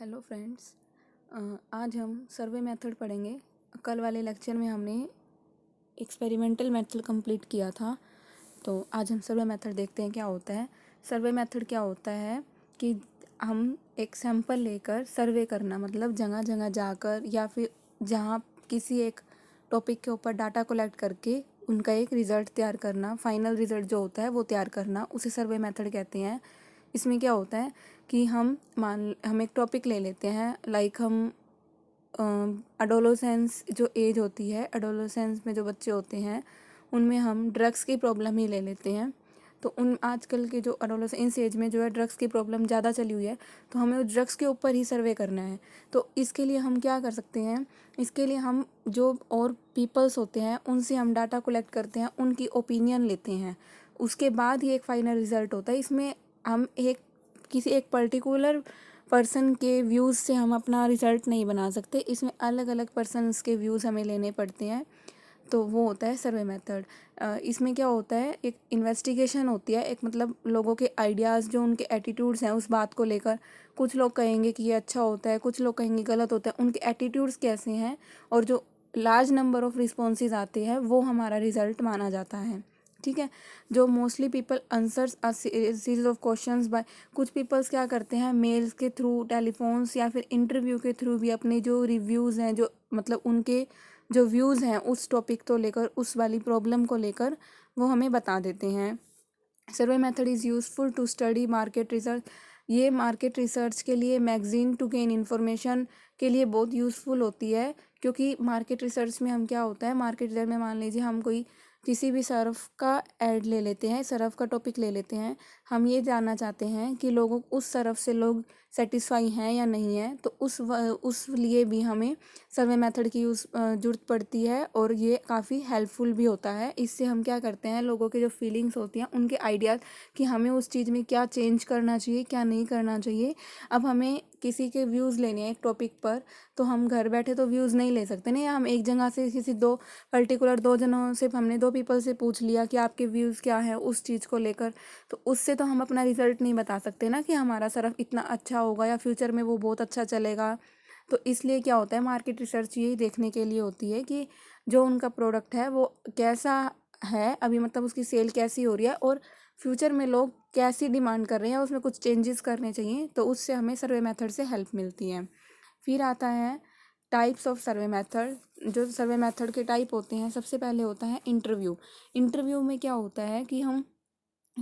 Hello friends. आज हम survey method पढ़ेंगे। कल वाले लेक्चर में हमने एक्सपेरिमेंटल मेथड कंप्लीट किया था, तो आज हम सर्वे मेथड देखते हैं क्या होता है। सर्वे मेथड क्या होता है कि हम एक सैंपल लेकर सर्वे करना, मतलब जगह जगह जाकर या फिर जहाँ किसी एक टॉपिक के ऊपर डाटा कलेक्ट करके उनका एक रिज़ल्ट तैयार करना, फाइनल रिज़ल्ट जो होता है वो तैयार करना, उसे सर्वे मेथड कहते हैं। इसमें क्या होता है कि हम एक टॉपिक ले लेते हैं, लाइक हम एडोलेसेंस जो एज होती है, एडोलेसेंस में जो बच्चे होते हैं उनमें हम ड्रग्स की प्रॉब्लम ही ले लेते हैं। तो उन आजकल के जो एडोलेसेंस एज में जो है ड्रग्स की प्रॉब्लम ज़्यादा चली हुई है, तो हमें उस ड्रग्स के ऊपर ही सर्वे करना है। तो इसके लिए हम क्या कर सकते हैं, इसके लिए हम जो और पीपल्स होते हैं उनसे हम डाटा कलेक्ट करते हैं, उनकी ओपिनियन लेते हैं, उसके बाद ही एक फाइनल रिज़ल्ट होता है। इसमें हम किसी एक पर्टिकुलर पर्सन के व्यूज़ से हम अपना रिज़ल्ट नहीं बना सकते, इसमें अलग अलग पर्सन्स के व्यूज़ हमें लेने पड़ते हैं। तो वो होता है सर्वे मेथड। इसमें क्या होता है, एक इन्वेस्टिगेशन होती है, एक मतलब लोगों के आइडियाज़, जो उनके एटीट्यूड्स हैं उस बात को लेकर। कुछ लोग कहेंगे कि ये अच्छा होता है, कुछ लोग कहेंगे गलत होता है, उनके एटीट्यूड्स कैसे हैं, और जो लार्ज नंबर ऑफ़ रिस्पॉन्सेज आते हैं वो हमारा रिज़ल्ट माना जाता है। ठीक है। जो mostly people answers series of questions bye, कुछ पीपल्स क्या करते हैं, मेल्स के थ्रू, टेलीफोन्स या फिर इंटरव्यू के थ्रू भी अपने जो रिव्यूज़ हैं, जो मतलब उनके जो व्यूज़ हैं उस टॉपिक को लेकर, उस वाली प्रॉब्लम को लेकर, वो हमें बता देते हैं। Survey method is useful to study market research. ये मार्केट रिसर्च के लिए, मैगजीन टू गेन इन्फॉर्मेशन के लिए बहुत यूज़फुल होती है, क्योंकि मार्केट रिसर्च में हम क्या होता है, मार्केट रिसर्च में मान लीजिए हम कोई किसी भी सर्फ का ऐड ले लेते हैं, सर्फ का टॉपिक ले लेते हैं। हम ये जानना चाहते हैं कि लोगों उस सर्फ से लोग सेटिस्फाई हैं या नहीं है, तो उस लिए भी हमें सर्वे मेथड की ज़रूरत पड़ती है, और ये काफ़ी हेल्पफुल भी होता है। इससे हम क्या करते हैं, लोगों के जो फीलिंग्स होती हैं, उनके आइडियाज़ कि हमें उस चीज़ में क्या चेंज करना चाहिए, क्या नहीं करना चाहिए। अब हमें किसी के व्यूज़ लेने हैं एक टॉपिक पर, तो हम घर बैठे तो व्यूज़ नहीं ले सकते नहीं, हम एक जगह से किसी दो जनों से, हमने दो पीपल से पूछ लिया कि आपके व्यूज़ क्या है उस चीज़ को लेकर, तो उससे तो हम अपना रिजल्ट नहीं बता सकते ना कि हमारा सर्फ इतना अच्छा होगा या फ्यूचर में वो बहुत अच्छा चलेगा। तो इसलिए क्या होता है, मार्केट रिसर्च यही देखने के लिए होती है कि जो उनका प्रोडक्ट है वो कैसा है अभी, मतलब उसकी सेल कैसी हो रही है, और फ्यूचर में लोग कैसी डिमांड कर रहे हैं, उसमें कुछ चेंजेस करने चाहिए, तो उससे हमें सर्वे मेथड से हेल्प मिलती है। फिर आता है टाइप्स ऑफ सर्वे मेथड। जो सर्वे मेथड के टाइप होते हैं, सबसे पहले होता है इंटरव्यू। इंटरव्यू में क्या होता है कि हम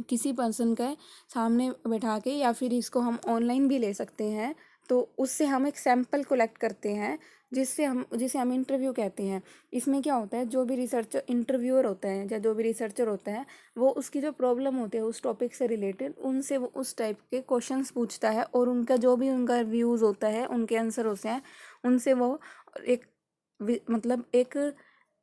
किसी पर्सन का सामने बैठा के, या फिर इसको हम ऑनलाइन भी ले सकते हैं, तो उससे हम एक सैंपल कलेक्ट करते हैं, जिसे हम इंटरव्यू कहते हैं। इसमें क्या होता है, जो भी रिसर्चर इंटरव्यूअर होता है या जो भी रिसर्चर होता है, वो उसकी जो प्रॉब्लम होती है उस टॉपिक से रिलेटेड, उनसे वो उस टाइप के क्वेश्चंस पूछता है, और उनका जो भी उनका व्यूज़ होता है, उनके आंसर होते हैं, उनसे वो एक मतलब एक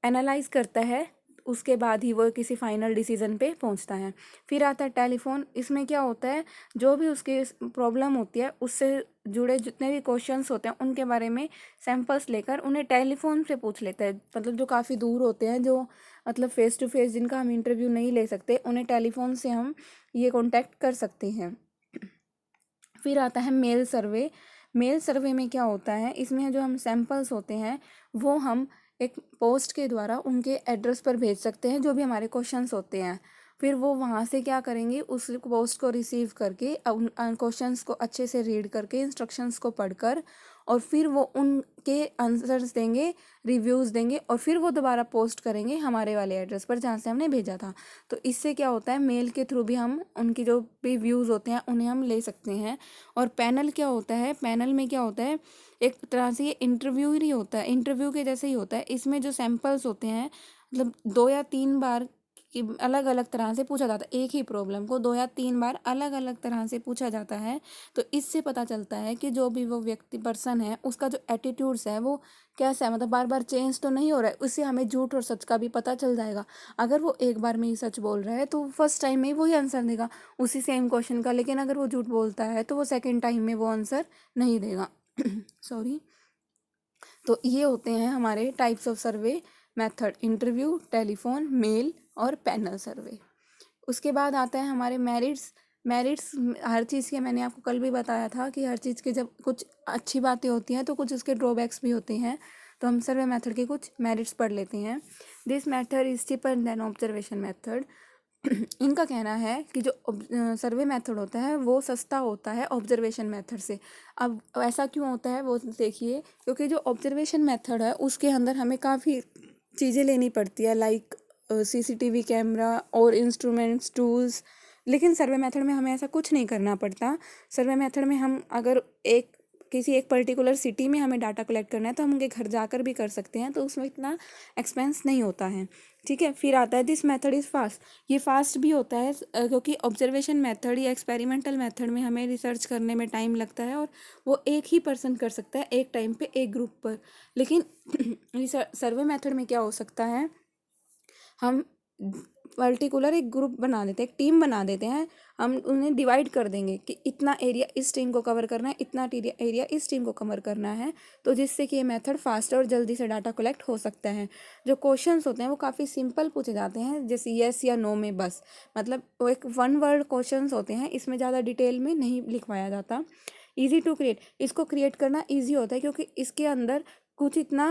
एनालाइज करता है। उसके बाद ही वो किसी फाइनल डिसीजन पे पहुंचता है। फिर आता है टेलीफोन। इसमें क्या होता है, जो भी उसकी प्रॉब्लम होती है उससे जुड़े जितने भी क्वेश्चंस होते हैं उनके बारे में सैंपल्स लेकर उन्हें टेलीफोन से पूछ लेता है। मतलब जो काफ़ी दूर होते हैं, जो मतलब फेस टू फेस जिनका हम इंटरव्यू नहीं ले सकते, उन्हें टेलीफोन से हम ये कॉन्टैक्ट कर सकते हैं। फिर आता है मेल सर्वे। मेल सर्वे में क्या होता है, इसमें जो हम सैंपल्स होते हैं वो हम एक पोस्ट के द्वारा उनके एड्रेस पर भेज सकते हैं, जो भी हमारे क्वेश्चंस होते हैं। फिर वो वहाँ से क्या करेंगे, उस पोस्ट को रिसीव करके उन क्वेश्चंस को अच्छे से रीड करके, इंस्ट्रक्शंस को पढ़कर, और फिर वो उनके आंसर्स देंगे, रिव्यूज़ देंगे, और फिर वो दोबारा पोस्ट करेंगे हमारे वाले एड्रेस पर जहाँ से हमने भेजा था। तो इससे क्या होता है, मेल के थ्रू भी हम उनकी जो भी व्यूज़ होते हैं उन्हें हम ले सकते हैं। और पैनल क्या होता है, पैनल में क्या होता है, एक तरह से ये इंटरव्यू ही होता है, इंटरव्यू के जैसे ही होता है। इसमें जो सैंपल्स होते हैं, मतलब 2 या 3 बार कि अलग अलग तरह से पूछा जाता है, एक ही प्रॉब्लम को 2 या 3 बार अलग अलग तरह से पूछा जाता है। तो इससे पता चलता है कि जो भी वो व्यक्ति पर्सन है उसका जो एटीट्यूड्स है वो कैसा है, मतलब बार बार चेंज तो नहीं हो रहा है। उससे हमें झूठ और सच का भी पता चल जाएगा। अगर वो एक बार में ही सच बोल रहा है तो फर्स्ट टाइम में ही वही आंसर देगा उसी सेम क्वेश्चन का, लेकिन अगर वो झूठ बोलता है तो वो सेकेंड टाइम में वो आंसर नहीं देगा। सॉरी। तो ये होते हैं हमारे types of survey method: interview, telephone, mail और पैनल सर्वे। उसके बाद आता है हमारे मेरिट्स। मेरिट्स हर चीज़ के, मैंने आपको कल भी बताया था कि हर चीज़ के जब कुछ अच्छी बातें होती हैं तो कुछ उसके ड्रॉबैक्स भी होते हैं। तो हम सर्वे मेथड के कुछ मेरिट्स पढ़ लेते हैं। This method is cheaper than observation method. इनका कहना है कि जो सर्वे मेथड होता है वो सस्ता होता है ऑब्जर्वेशन मेथड से। अब ऐसा क्यों होता है वो देखिए, क्योंकि जो ऑब्जर्वेशन मेथड है उसके अंदर हमें काफ़ी चीज़ें लेनी पड़ती है, लाइक सीसीटीवी कैमरा और इंस्ट्रूमेंट्स टूल्स। लेकिन सर्वे मेथड में हमें ऐसा कुछ नहीं करना पड़ता। सर्वे मेथड में हम अगर किसी एक पर्टिकुलर सिटी में हमें डाटा कलेक्ट करना है तो हम उनके घर जाकर भी कर सकते हैं, तो उसमें इतना एक्सपेंस नहीं होता है। ठीक है, फिर आता है दिस मेथड इज़ फास्ट। ये फास्ट भी होता है क्योंकि ऑब्जर्वेशन मेथड या एक्सपेरिमेंटल मेथड में हमें रिसर्च करने में टाइम लगता है और वो एक ही पर्सन कर सकता है एक टाइम पे एक ग्रुप पर। लेकिन सर्वे मेथड में क्या हो सकता है, हम पर्टिकुलर एक ग्रुप बना देते हैं, एक टीम बना देते हैं। हम उन्हें डिवाइड कर देंगे कि इतना एरिया इस टीम को कवर करना है, इतना एरिया इस टीम को कवर करना है, तो जिससे कि ये मेथड फास्ट और जल्दी से डाटा कलेक्ट हो सकता है। जो क्वेश्चंस होते हैं वो काफ़ी सिंपल पूछे जाते हैं, जैसे येस या नो में बस, मतलब वो एक वन वर्ड क्वेश्चंस होते हैं, इसमें ज़्यादा डिटेल में नहीं लिखवाया जाता। ईजी टू क्रिएट, इसको क्रिएट करना ईजी होता है क्योंकि इसके अंदर कुछ इतना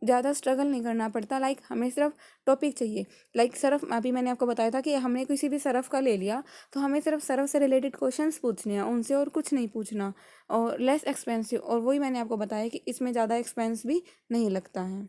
ज़्यादा स्ट्रगल नहीं करना पड़ता। लाइक हमें सिर्फ टॉपिक चाहिए, लाइक सरफ, अभी मैंने आपको बताया था कि हमने किसी भी सरफ का ले लिया तो हमें सिर्फ सरफ से रिलेटेड क्वेश्चंस पूछने हैं उनसे, और कुछ नहीं पूछना, और लेस एक्सपेंसिव। और वही मैंने आपको बताया कि इसमें ज़्यादा एक्सपेंस भी नहीं लगता है।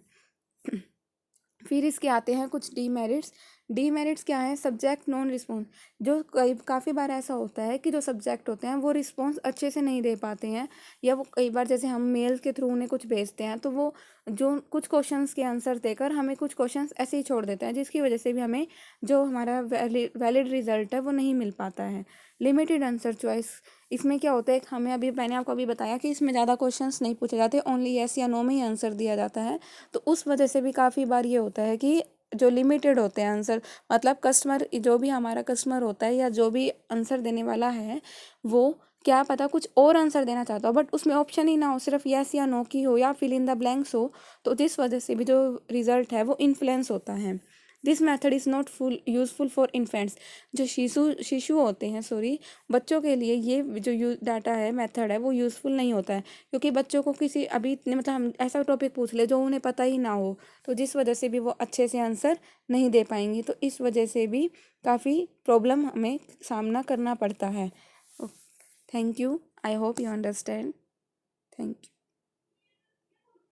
फिर इसके आते हैं कुछ डीमेरिट्स। डीमेरिट्स क्या है, सब्जेक्ट नॉन रिस्पॉन्स। जो काफ़ी बार ऐसा होता है कि जो सब्जेक्ट होते हैं वो रिस्पॉन्स अच्छे से नहीं दे पाते हैं, या वो कई बार जैसे हम मेल के थ्रू उन्हें कुछ भेजते हैं तो वो जो कुछ क्वेश्चंस के आंसर देकर हमें कुछ क्वेश्चंस ऐसे ही छोड़ देते हैं, जिसकी वजह से भी हमें जो हमारा वैलिड रिजल्ट है वो नहीं मिल पाता है। लिमिटेड आंसर चॉइस, इसमें क्या होता है, हमें अभी मैंने आपको अभी बताया कि इसमें ज़्यादा क्वेश्चंस नहीं पूछे जाते, ओनली येस या नो में ही आंसर दिया जाता है। तो उस वजह से भी काफ़ी बार ये होता है कि जो लिमिटेड होते हैं आंसर, मतलब कस्टमर, जो भी हमारा कस्टमर होता है या जो भी आंसर देने वाला है, वो क्या पता कुछ और आंसर देना चाहता हो बट उसमें ऑप्शन ही ना हो, सिर्फ यस या नो की हो या फिल इन द ब्लैंक्स हो, तो जिस वजह से भी जो रिजल्ट है वो इन्फ्लुएंस होता है। This method is not full useful for infants. जो शिशु होते हैं, सॉरी, बच्चों के लिए ये जो डाटा है, मेथड है, वो यूज़फुल नहीं होता है, क्योंकि बच्चों को किसी अभी इतने, मतलब हम ऐसा टॉपिक पूछ ले जो उन्हें पता ही ना हो, तो जिस वजह से भी वो अच्छे से आंसर नहीं दे पाएंगे, तो इस वजह से भी काफ़ी प्रॉब्लम हमें सामना करना पड़ता है। Thank you, I hope you understand. Thank you.